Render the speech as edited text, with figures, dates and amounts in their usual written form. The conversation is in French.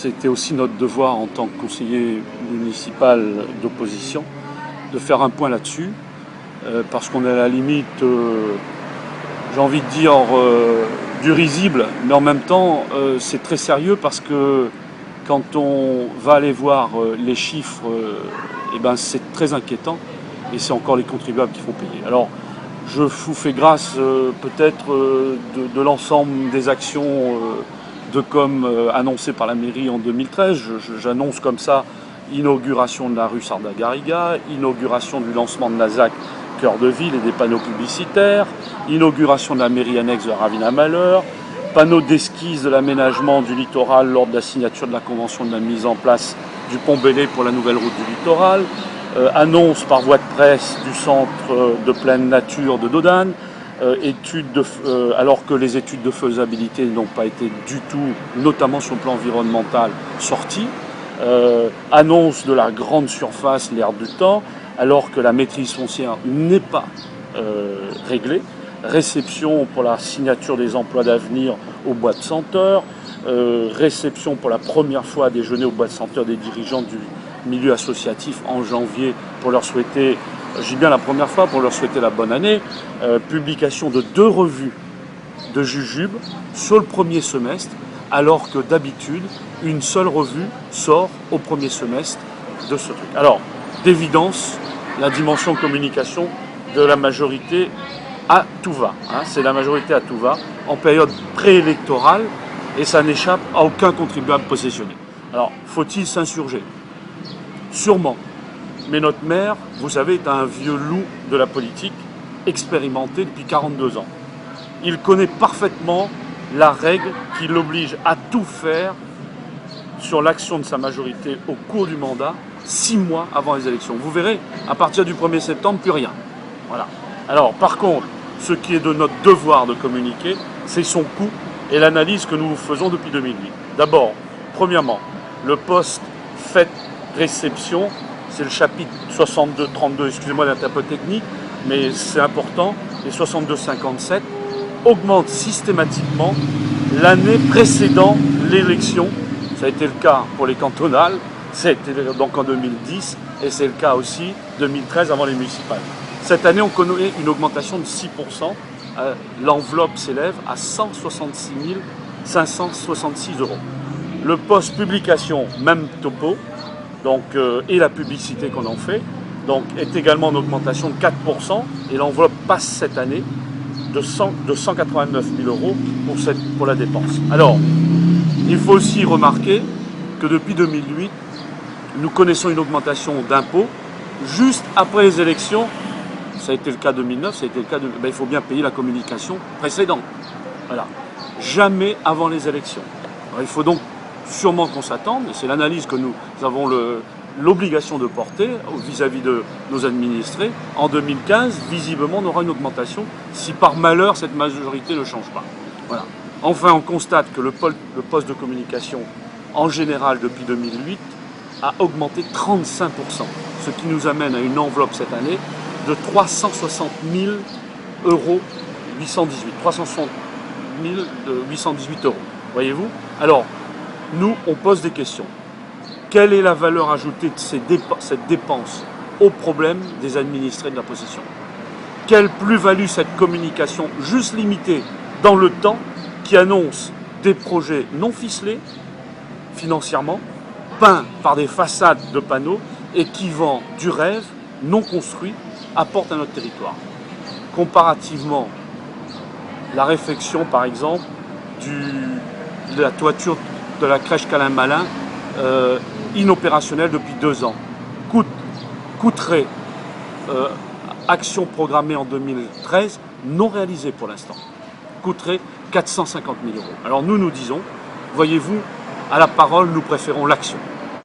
C'était aussi notre devoir en tant que conseiller municipal d'opposition de faire un point là-dessus, parce qu'on est à la limite, j'ai envie de dire, du risible, mais en même temps, c'est très sérieux parce que quand on va aller voir les chiffres, eh ben, c'est très inquiétant et c'est encore les contribuables qui font payer. Alors, je vous fais grâce peut-être de l'ensemble des actions de com annoncées par la mairie en 2013. J'annonce comme ça inauguration de la rue Sarda Garriga, inauguration du lancement de la ZAC Cœur de Ville et des panneaux publicitaires, inauguration de la mairie annexe de Ravina-Malheur, panneaux d'esquisse de l'aménagement du littoral lors de la signature de la convention de la mise en place du pont Bélé pour la nouvelle route du littoral, annonce par voie de presse du centre de pleine nature de Dodane, alors que les études de faisabilité n'ont pas été du tout, notamment sur le plan environnemental, sorties, annonce de la grande surface, l'air du temps, alors que la maîtrise foncière n'est pas réglée, réception pour la signature des emplois d'avenir au Bois de Senteur, réception pour la première fois déjeuner au Bois de Senteur des dirigeants du milieu associatif en janvier pour leur souhaiter, je dis bien la première fois, pour leur souhaiter la bonne année, publication de 2 revues de Jujube sur le premier semestre, alors que d'habitude, une seule revue sort au premier semestre de ce truc. Alors, d'évidence, la dimension communication de la majorité à tout va. Hein, c'est la majorité à tout va, en période préélectorale, et ça n'échappe à aucun contribuable possessionné. Alors, faut-il s'insurger? Sûrement. Mais notre maire, vous savez, est un vieux loup de la politique, expérimenté depuis 42 ans. Il connaît parfaitement la règle qui l'oblige à tout faire sur l'action de sa majorité au cours du mandat, 6 mois avant les élections. Vous verrez, à partir du 1er septembre, plus rien. Voilà. Alors, par contre, ce qui est de notre devoir de communiquer, c'est son coût et l'analyse que nous faisons depuis 2008. D'abord, premièrement, le poste fait réception, c'est le chapitre 62-32, excusez-moi d'être un peu technique, mais c'est important, les 62-57 augmentent systématiquement l'année précédant l'élection. Ça a été le cas pour les cantonales, ça a été donc en 2010, et c'est le cas aussi 2013 avant les municipales. Cette année, on connaît une augmentation de 6%. L'enveloppe s'élève à 166 566 €. Le poste publication, même topo, donc, et la publicité qu'on en fait, donc, est également en augmentation de 4%, et l'enveloppe passe cette année de 189 000 € pour la dépense. Alors, il faut aussi remarquer que depuis 2008, nous connaissons une augmentation d'impôts juste après les élections. Ça a été le cas 2009, ça a été le cas de... il faut bien payer la communication précédente. Voilà. Jamais avant les élections. Alors, il faut donc sûrement qu'on s'attende, et c'est l'analyse que nous avons l'obligation de porter vis-à-vis de nos administrés. En 2015, visiblement, on aura une augmentation si par malheur cette majorité ne change pas. Voilà. Enfin, on constate que le poste de communication, en général depuis 2008, a augmenté 35%, ce qui nous amène à une enveloppe cette année de 360 818 €. Voyez-vous? Alors, nous, on pose des questions. Quelle est la valeur ajoutée de cette dépense au problème des administrés de la possession? Quelle plus-value cette communication juste limitée dans le temps qui annonce des projets non ficelés financièrement, peints par des façades de panneaux et qui vend du rêve non construit, apporte à notre territoire. Comparativement, la réfection, par exemple, de la toiture de la crèche Calin Malin, inopérationnelle depuis 2 ans, coûterait, action programmée en 2013, non réalisée pour l'instant, coûterait 450 000 €. Alors nous disons, voyez-vous, à la parole, nous préférons l'action.